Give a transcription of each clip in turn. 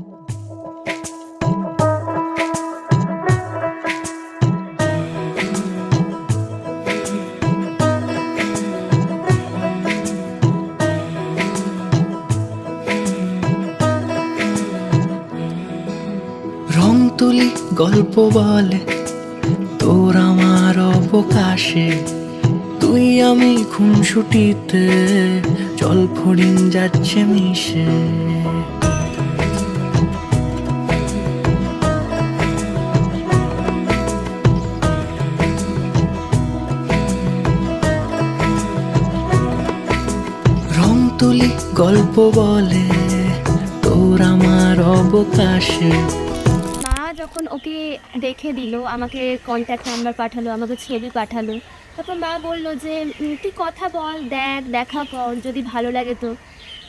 রং তুলি গল্প বলে তোর আমার অবকাশে, তুই আমি খুনসুটিতে জল ফড়িং যাচ্ছে মিশে। রং তুলি গল্প বলে তোর আমার অবকাশে। যখন ওকে দেখে দিল, আমাকে কন্ট্যাক্ট নাম্বার পাঠালো, আমাকে ছবি পাঠালো, তারপর মা বললো যে তুই কথা বল, দেখা কর, যদি ভালো লাগে তো।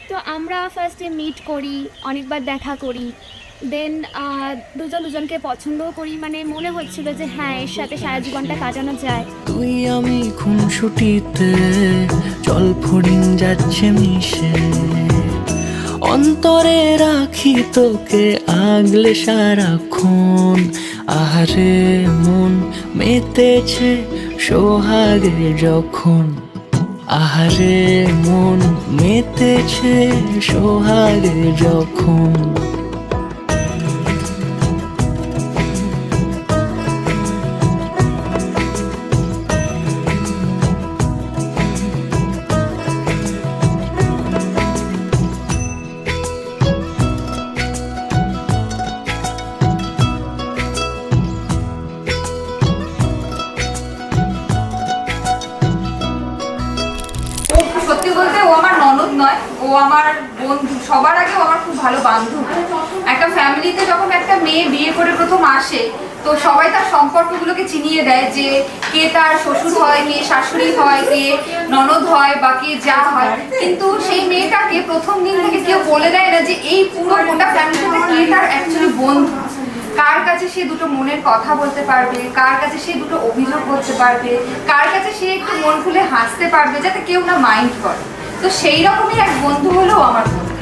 তো আমরা ফার্স্টে মিট করি, অনেকবার দেখা করি, দেন দুজনকে পছন্দও করি, মানে মনে হচ্ছিল যে হ্যাঁ এর সাথে সারা জীবনটা কাটানো যায়। তুই আমি খুনসুটিতে জল ফড়িং যাচ্ছে মিশে, অন্তরে রাখি তোকে আগলে সারাক্ষণ। আহারে মন মেতেছে সোহাগে যখন, আহারে মন মেতেছে সোহাগে যখন। সত্যি বলতে ও আমার ননদ নয়, ও আমার বন্ধু, সবার আগে ও আমার খুব ভালো বান্ধব। একটা ফ্যামিলিতে যখন একটা মেয়ে বিয়ে করে প্রথম আসে, তো সবাই তার সম্পর্কগুলোকে চিনিয়ে দেয় যে কে তার শ্বশুর হয়, কে শাশুড়ি হয়, কে ননদ হয় বা কে যা হয়। কিন্তু সেই মেয়েটাকে প্রথম দিন থেকে কেউ বলে দেয় না যে এই পুরো গোটা ফ্যামিলিতে কে তার অ্যাকচুয়ালি বন্ধু, কার কাছে সে দুটো মনের কথা বলতে পারবে, কার কাছে সে দুটো অভিযোগ করতে পারবে, কার কাছে সে একটু মন খুলে হাসতে পারবে, যাতে কেউ না মাইন্ড করে। তো সেই রকমই এক বন্ধু হলো আমার বন্ধু।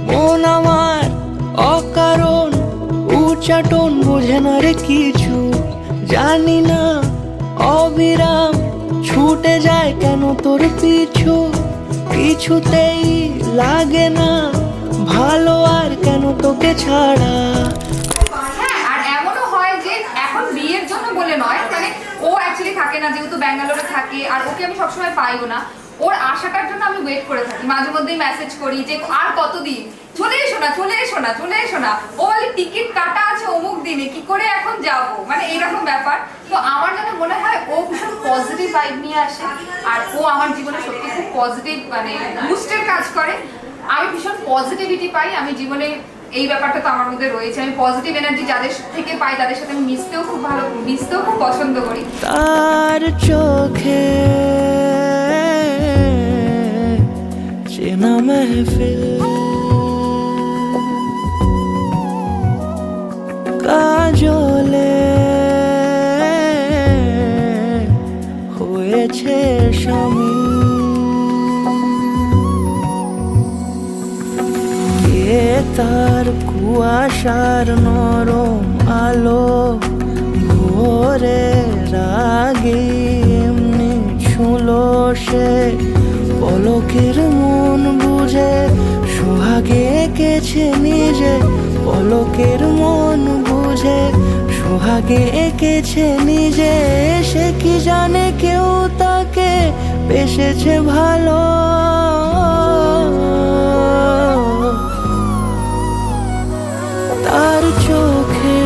মন আমার অকারণ উচ্চাটন বোঝে না রে কিছু, জানি না অবিরাম ছুটে যায় কেন তোর পিছু। কিছুতেই লাগে না ভালো আর কেন তোকে ছাড়া। হ্যাঁ, আর এমনও হয় যে এখন বিয়ের জন্য বলে নয়, মানে ও অ্যাকচুয়ালি থাকে না, যেহেতু ব্যাঙ্গালোরে থাকে, আর ওকে আমি সবসময় পাইও না। ওর আশাটার জন্য আমি ওয়েট করে থাকি, মাঝে মধ্যেই মেসেজ করি যে আর কতদিন, চলে এসো না, চলে এসো না, চলে এসো না। ও বলে টিকিট কাটা আছে অমুক দিনে, কি করে এখন যাব, মানে এইরকম ব্যাপার। তো আমার যেন মনে হয় ও ভীষণ পজিটিভ ভাইব নিয়ে আসে, আর ও আমার জীবনে সত্যি খুব পজিটিভ, মানে বুস্টের কাজ করে। আমি ভীষণ পজিটিভিটি পাই আমি জীবনে, এই ব্যাপারটা তো আমার মধ্যে রয়েছে। আমি পজিটিভ এনার্জি যাদের থেকে পাই তাদের সাথে আমি মিশতেও খুব পছন্দ করি। তার চোখে চেনা মেহফিল, কাজলে হয়েছে স্বামী। কে তার কুয়াশার নরম আলো ভোরে রাগে এমনি ছুলো সে, পলকের মন বুঝে সোহাগে এঁকেছে নিজে, পলকের মন বুঝে সোহাগে এঁকেছে নিজে। সে কি জানে কেউ তাকে বেসেছে ভালো, তার চোখে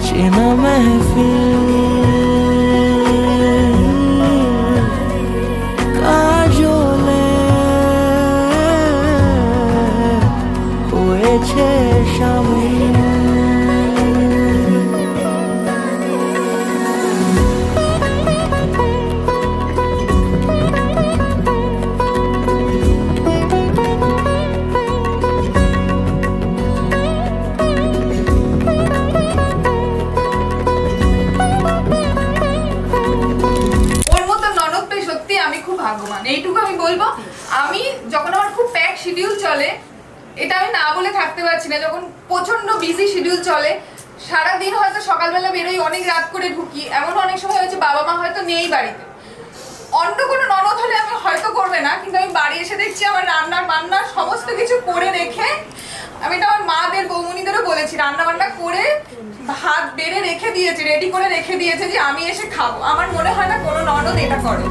চেনা মেহফিল, কাজলে হয়েছে স্বামী। সমান, এইটুকু আমি বলবো। আমি যখন আমার খুব প্যাক শিডিউল চলে, এটা আমি না বলে থাকতে পারছি না, যখন প্রচন্ড বিজি শিডিউল চলে, সারাদিন হয়তো সকালবেলা বেরোই, অনেক রাত করে ঢুকি, এমন অনেক সময় হয়েছে বাবা মা হয়তো নেই বাড়িতে, অন্য কোনো ননদ হলে আমি হয়তো করবে না, কিন্তু আমি বাড়ি এসে দেখছি আমার রান্নার বান্নার সমস্ত কিছু করে রেখে, আমি এটা আমার মাদের বৌমনিদেরও বলেছি, রান্না বান্না করে ভাত বেড়ে রেখে দিয়েছে, রেডি করে রেখে দিয়েছে যে আমি এসে খাবো। আমার মনে হয় না কোনো ননদ এটা করে।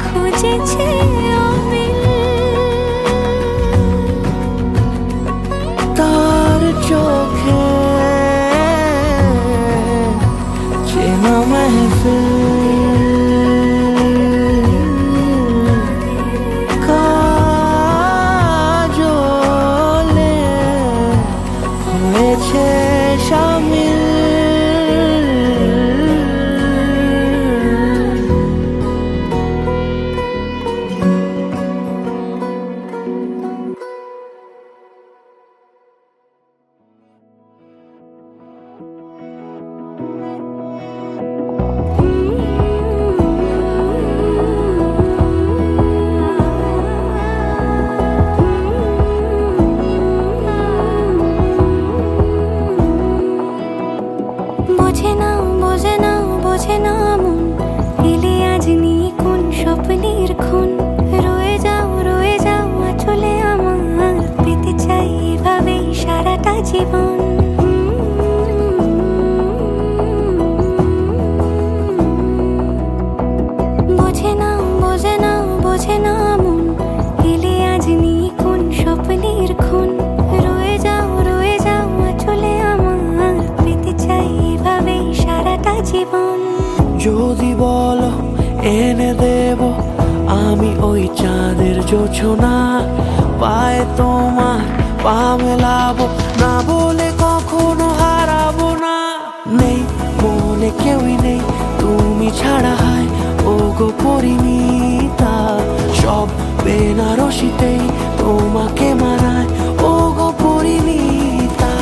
খুঁজেছে তার চোখে চেনা মেহফিল, কাজলে হয়েছে শামিল। বোঝে না বোঝে না বোঝে না মন, এলে আজ নিয়ে কোন স্বপ্নের খুন। রয়ে যাও চলে আমার, পেতে চাই এভাবেই সারাটা জীবন। বোঝে না বোঝে না বোঝে না মন, এলে আজ নিয়ে কোন স্বপ্নের খুন। রয়ে যাও চলে আমার, পেতে চাই এভাবেই সারাটা জীবন। যদি বলো এনে দেব আমি ওই চাঁদের জোছনা, পায়ে তোমার পা মেলাবো, না বলে কখনো হারাবো না। নেই মনে কেউই নেই তুমি ছাড়া, হায় ও গো পরিণীতা, সব বেনারসিতেই তোমাকে মানায় ও গো পরিণীতা।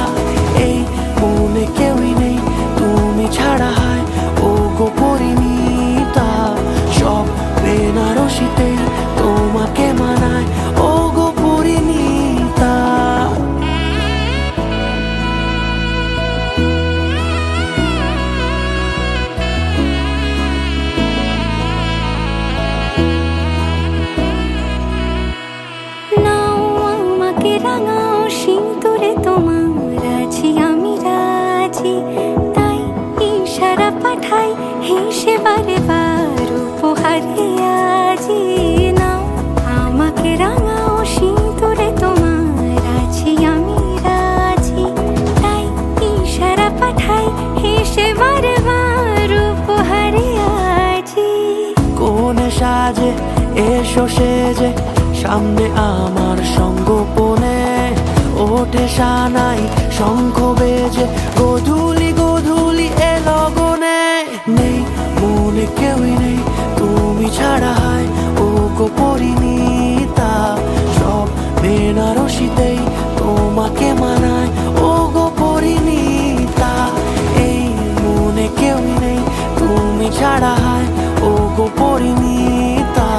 এই মনে কেউই নেই তুমি ছাড়া, হায় ও গো পরিণীতা, সব বেনারসিতেই তোমাকে মানায় ও গো পরিণীতা। নাও আমাকে রাঙাও সিঁদুরে তোমার, আছি আমি রাজি, তাই ইশারা পাঠাই হেসে বারে বার উপহারে আজি। নাও আমাকে রাঙাও সিঁদুরে তোমার, আছি আমি রাজি, তাই ইশারা পাঠাই হেসে বারে বার উপহারে আজি। কোন সাজে এসো সেজে সামনে আমার সঙ্গোপনে, ওঠে সানাই শঙ্খ বেজে গোধূলি এ লগনে। নেই মনে কেউই নেই তুমি ছাড়া, হায় ও গো পরিণীতা, সব বেনারসিতেই তোমাকে মানায় ও গো পরিণীতা। এই মনে কেউই নেই তুমি ছাড়া, হায় ও গো পরিণীতা,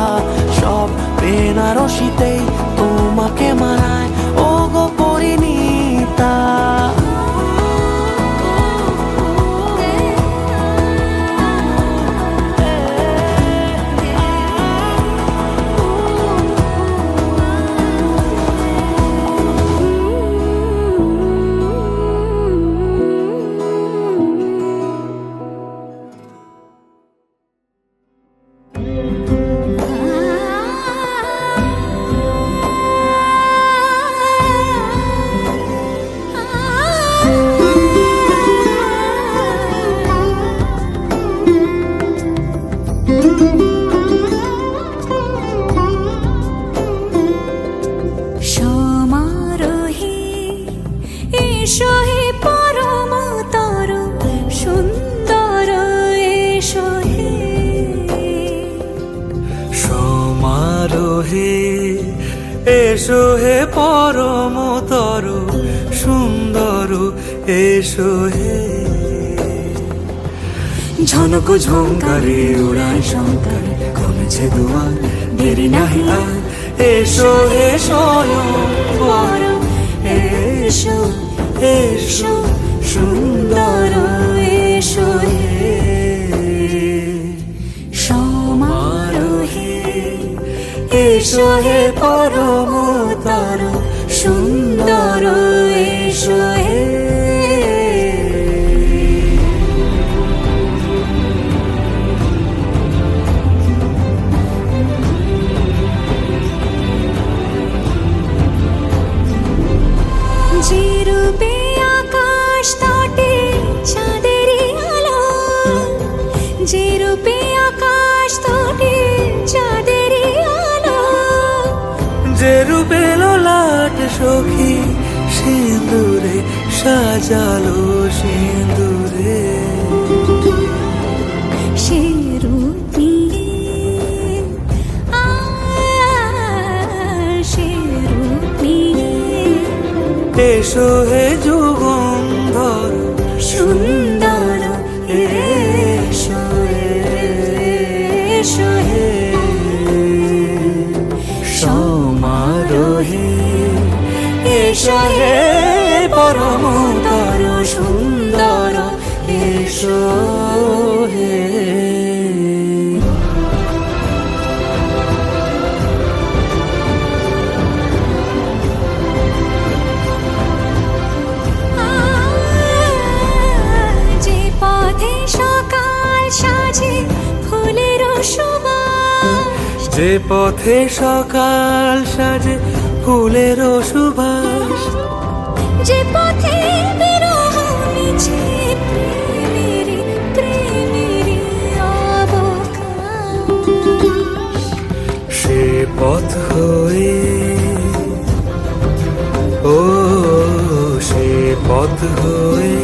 সব বেনারসিতেই তোমাকে মানায় ও গো পরিণীতা। সমারোহে এসো হে পরমতর সুন্দর, এসো হে সমারোহে এসো হে পরমতর সুন্দর, এসো হে ঝনক ঝঙ্কারে উড়ায় শঙ্কারে কমেছে দুয়ার দেরি নাহি আর এসো এসো বড় এসো এসো সুন্দর এসো হে সমারোহে এসো হে পরমতর সুন্দর এসো হে যে রূপে আকাশ তটে চাঁদেরই আলো, যে রূপে আকাশ তটে চাঁদেরই আলো, যে রূপে লোলাট সখী সিঁদুরে সাজালো সিঁদুরে সে রূপ নিয়ে সে রূপ নিয়ে এসো হে যুগন্ধর সুন্দর এসো এসো হে সমারোহে এসো হে পরমতর সুন্দর এসো হে যে পথে সকাল সাজে ফুলের সুবাস, যে পথে সকাল সাজে ফুলের সুবাস, যে পথে বিরহ মিছে প্রেমেরই প্রেমেরই অবকাশ, সে পথ হয়ে ও সে পথ হয়ে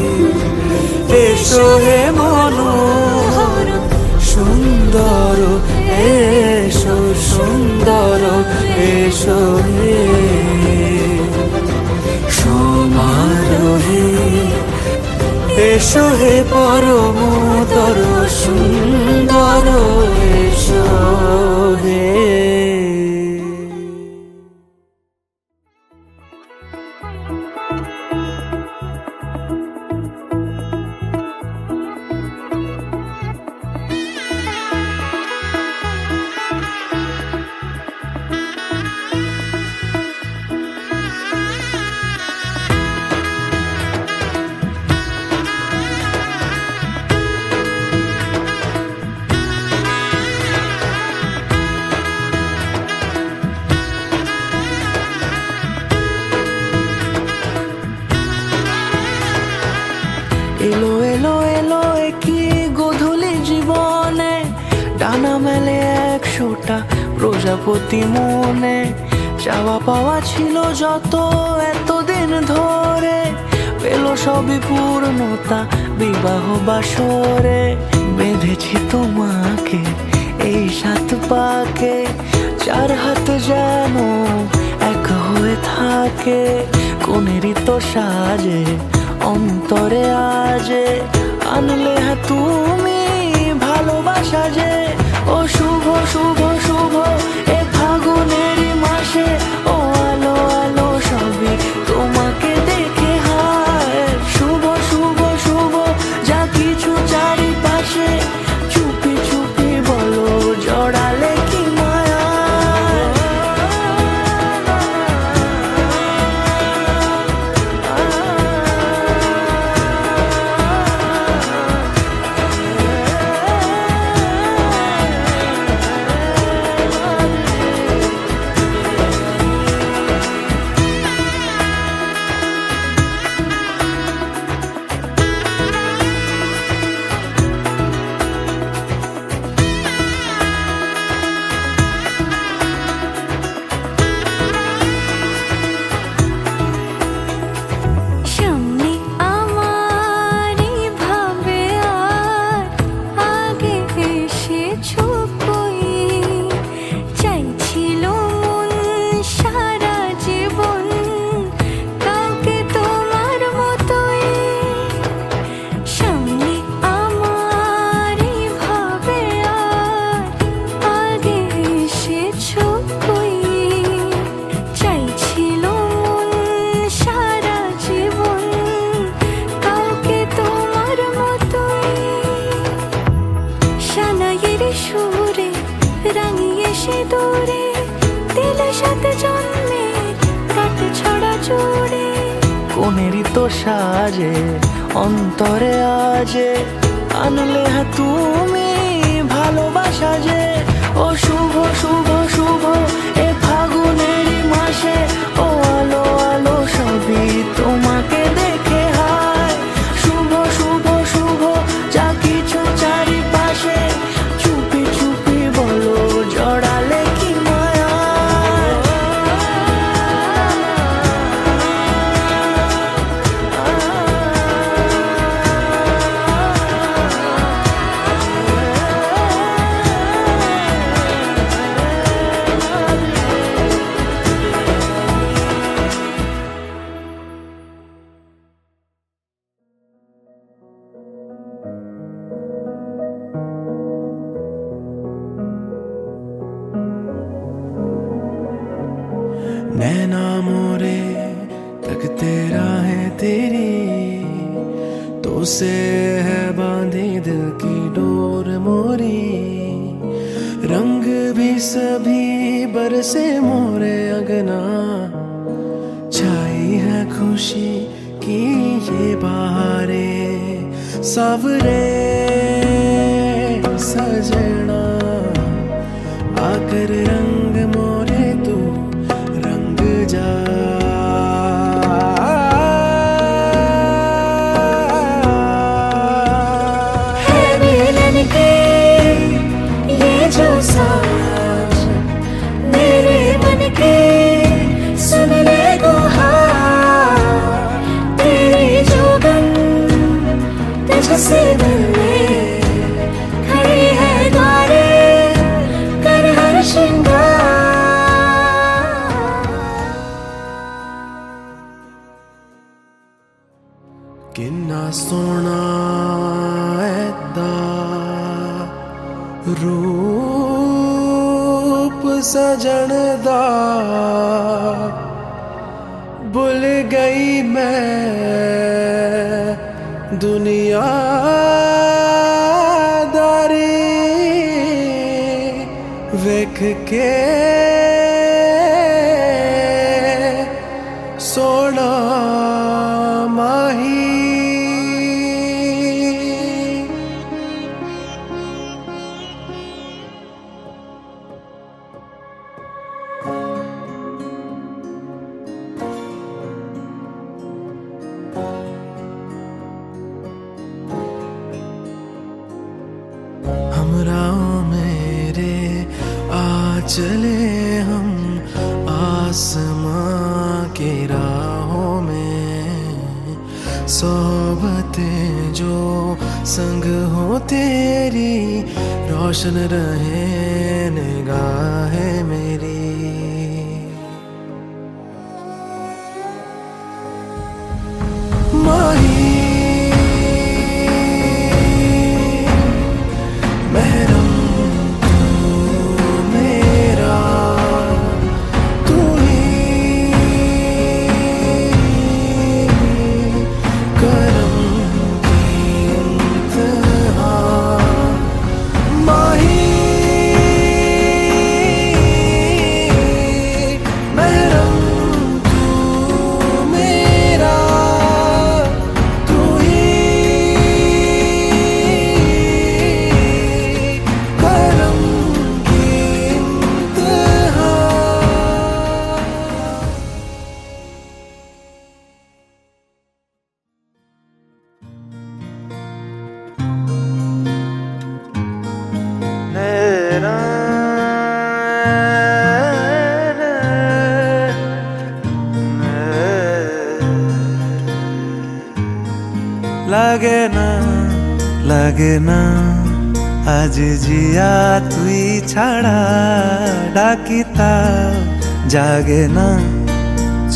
এসো হে মনোহর সুন্দর এসো সুন্দর এসো হে সমারোহে এসো হে পরমতর সুন্দর এসো হে এলো এলো এলো কি গোধূলি জীবনে ডানা মেলে 100টা প্রজাপতি মনে চাওয়া পাওয়া ছিল যত এতদিন ধরে পেল সবই পূর্ণতা বিবাহ বাসরে বেঁধেছি তোমাকে এই 7 পাকে 4 হাত যেন এক হয়ে থাকে কোনেরই তো সাজে অন্তরে আজে আনলে হ্যাঁ তুমি ভালোবাসা যে ও শুভ শুভ শুভ এ ফাগুনেরই মাসে ও আলো আলো সবই তোমাকে দেখে হায় শুভ শুভ শুভ যা কিছু চারিপাশে চুপি চুপি বলো জড়ালে কি মায়া মতো সাজে অন্তরে আজে আনলে হ্যাঁ তুমি ভালোবাসা যে ও শুভ শুভ শুভ এ ফাগুনেরই মাসে ও আলো আলো সবই তোমাকে দেখে হায় শুভ শুভ শুভ যা কিছু চারিপাশে চুপি চুপি বলো জড়ালে কি মায়া नैना मोरे तकते राहें तेरी तो से है बांधी दिल की डोर मोरी रंग भी सभी बरसे मोरे अगना छाई है खुशी की ये बहारे सावरे सजना आकर रंग मोरे तू रंग जा है मिलन के ये जो साज मेरे मन के सुन ले गुहार तेरी जोगन तुझसे मिलने खड़ी है द्वारे कर हर श्रृंगार किन्ना सोना ऐदा रूप सजन दा भुल गई मैं दुनियादारी वेख के सोना माही हमराओ मेरे आ चले हम आसमां की राहों में सोबतें जो संग हो तेरी रोशन रहे निगाहें मेरी माही महरम तू मेरा तू ही करम की इंतहा माही महरम तू मेरा तू ही करम की इंतहा লাগে না আজ জিয়া তুই ছাড়া ডাকিতা জাগে না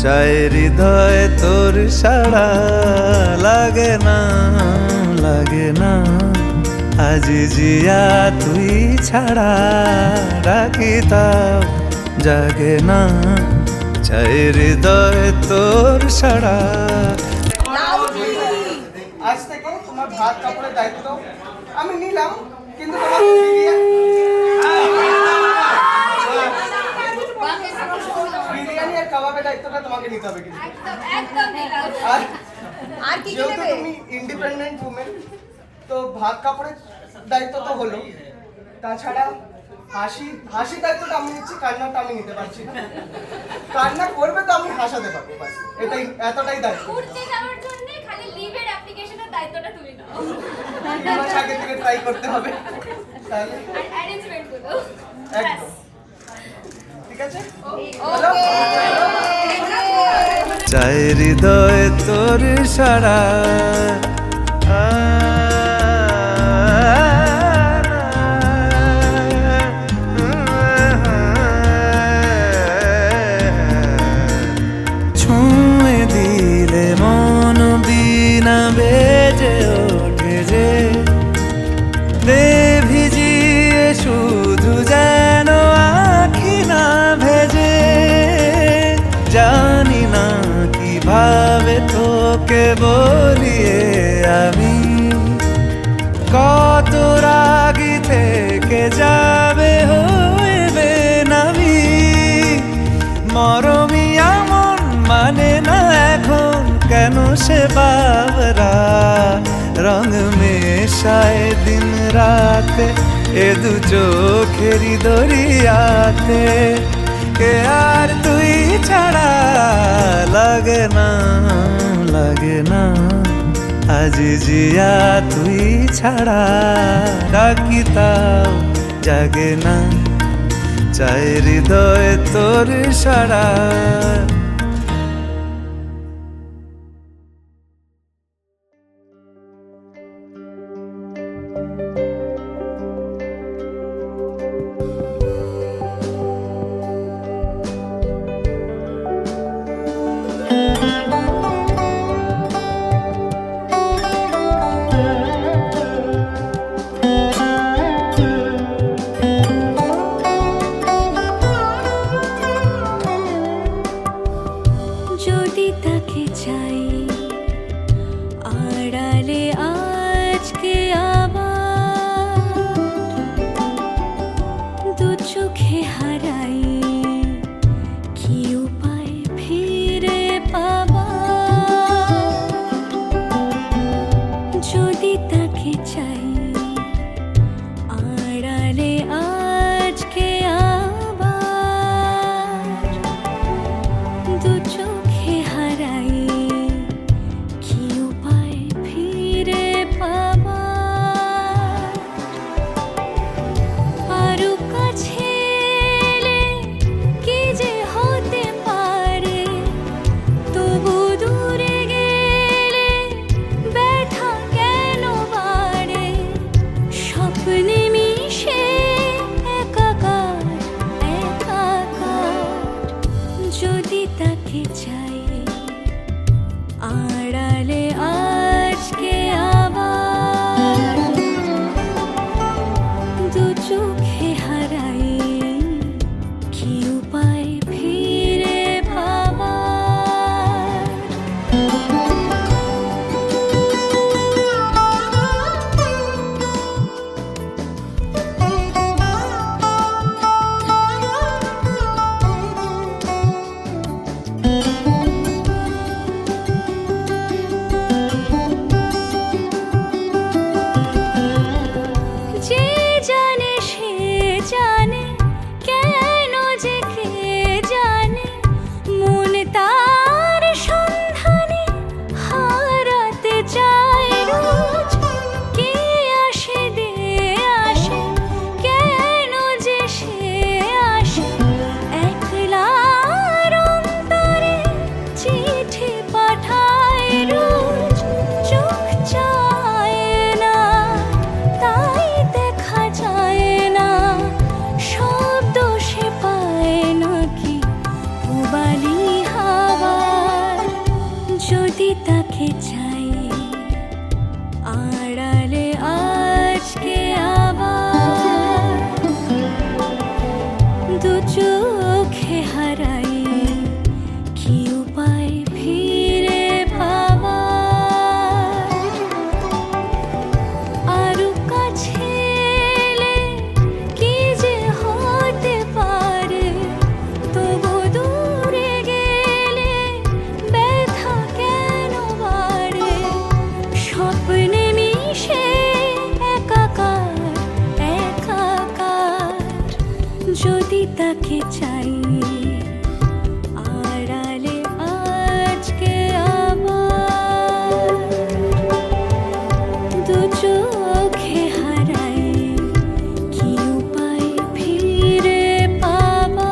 চাই হৃদয় তোর সাড়া লাগে না আজ জিয়া তুই ছাড়া ডাকিতা জাগে না চাই হৃদয় তোর সাড়া আজ থেকে তোমার ভাত কাপড়ের দায়িত্ব আমি নিলাম, কিন্তু তোমার বিরিয়ানি আর কাবাবের দায়িত্বটা তোমাকে নিতে হবে কিন্তু। আর আর কি কি যেহেতু নেবে? তুমি ইন্ডিপেন্ডেন্ট উমেন, তো ভাত কাপড়ের দায়িত্ব তো হলো, তাছাড়া হাসি দায়িত্বটা আমি নিচ্ছি, কান্নাটা আমি নিতে পারছি না। কান্না করবে তো আমি হাসাতে পারবো, ব্যাস এতটাই দায়িত্ব। ঘুরতে যাওয়ার জন্য খালি লিভের অ্যাপ্লিকেশনের দায়িত্বটা তুমি নাও 3 মাস আগে থেকে ট্রাই করতে হবে, তাহলে আর অ্যারেঞ্জমেন্ট গুলো একদম ঠিক আছে। চাই হৃদয় তোর সারা ছুঁয়ে দিলে মন বিনা বেজে ওঠে যে দে ভিজিয়ে শুধু যেন আখি না ভেজে জানি না কিভাবে তোকে বলিয়ে আমি কত রাগি থেকে যাবে হইবে নামি মরমি এমন মানে না এখন কেন সে বাবরা রং মেশায় দিন রাতে এ দু চোখেরই দরিয়াতে কে আর তুই ছাড়া লাগে না আজ জিয়া তুই ছাড়া ডাকি তাও জাগে না চাই হৃদয় তোর সারা যদি তাকে চাই আড়ালে আজকে আবার দু চোখে হারাই কি উপায় ফিরে পাবার যদি তাকে চাই আড়ালে আজকে আবার দু চোখে হারাই কি উপায় ফিরে পাবার আরো কাছে এলে কি যে হতে পারে তবু দূরে গেলে ব্যথা কেন বাড়ে তাকে চাই আড়ালে আজকে আবার দু চোখে হারাই কি উপায় ফিরে পাবার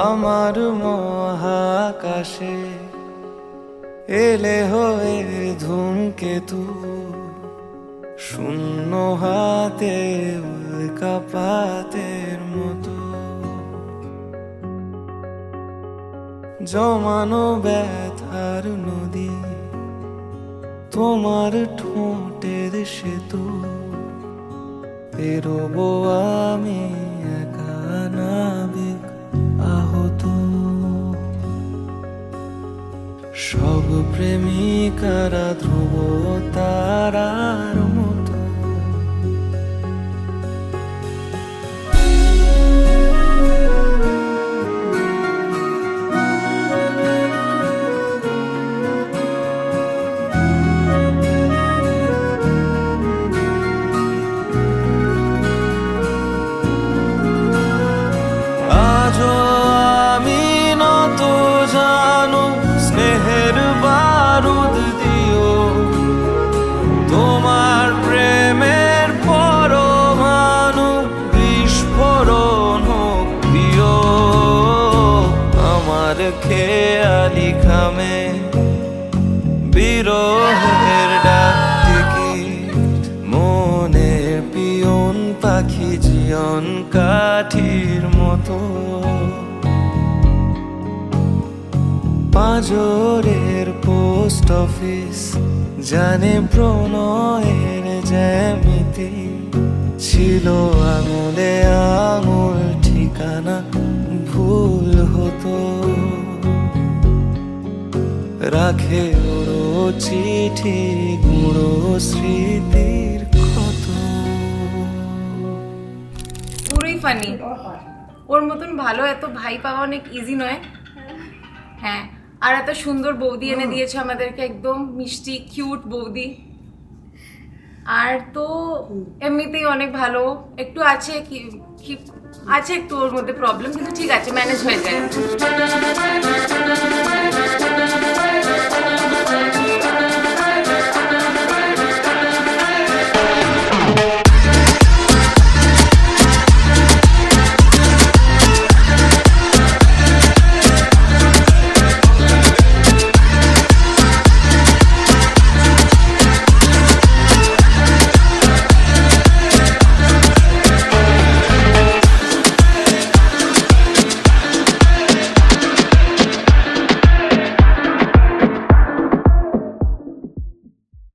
আমার মহাকাশে এলে হয়ে ধূমকেতু শূন্য হাতে উল্কাপাতের মতো জমানো ব্যথার নদী তোমার ঠোঁটের সেতু পেরোবো আমি একা নাবিক আহত সব প্রেমিকারা ধ্রুব তারার মতো আজও আমি নত জানো স্নেহের বারুদ দিও তোমার প্রেমের পরমাণু বিস্ফোরণ হোক প্রিয় আমার খেয়ালি খামে বিরহের ডাক মনের পিয়ন পাখি জীবন কাঠির মতো পাঁজরের পোস্ট অফিস জানে প্রণয়ের জ্যামিতি ছিল আঙুলে আঙুল ঠিকানা ভুল হতো রাখে ওরো চিঠি গুঁড়ো স্মৃতির ক্ষত পুরোই ফানি। ওর মতন ভালো এত ভাই পাওয়া অনেক ইজি নয়। হ্যাঁ, আর এত সুন্দর বৌদি এনে দিয়েছে আমাদেরকে, একদম মিষ্টি কিউট বৌদি। আর তো এমনিতেই অনেক ভালো, একটু আছে কি আছে একটু ওর মধ্যে প্রবলেম, কিন্তু ঠিক আছে, ম্যানেজ হয়ে যায়।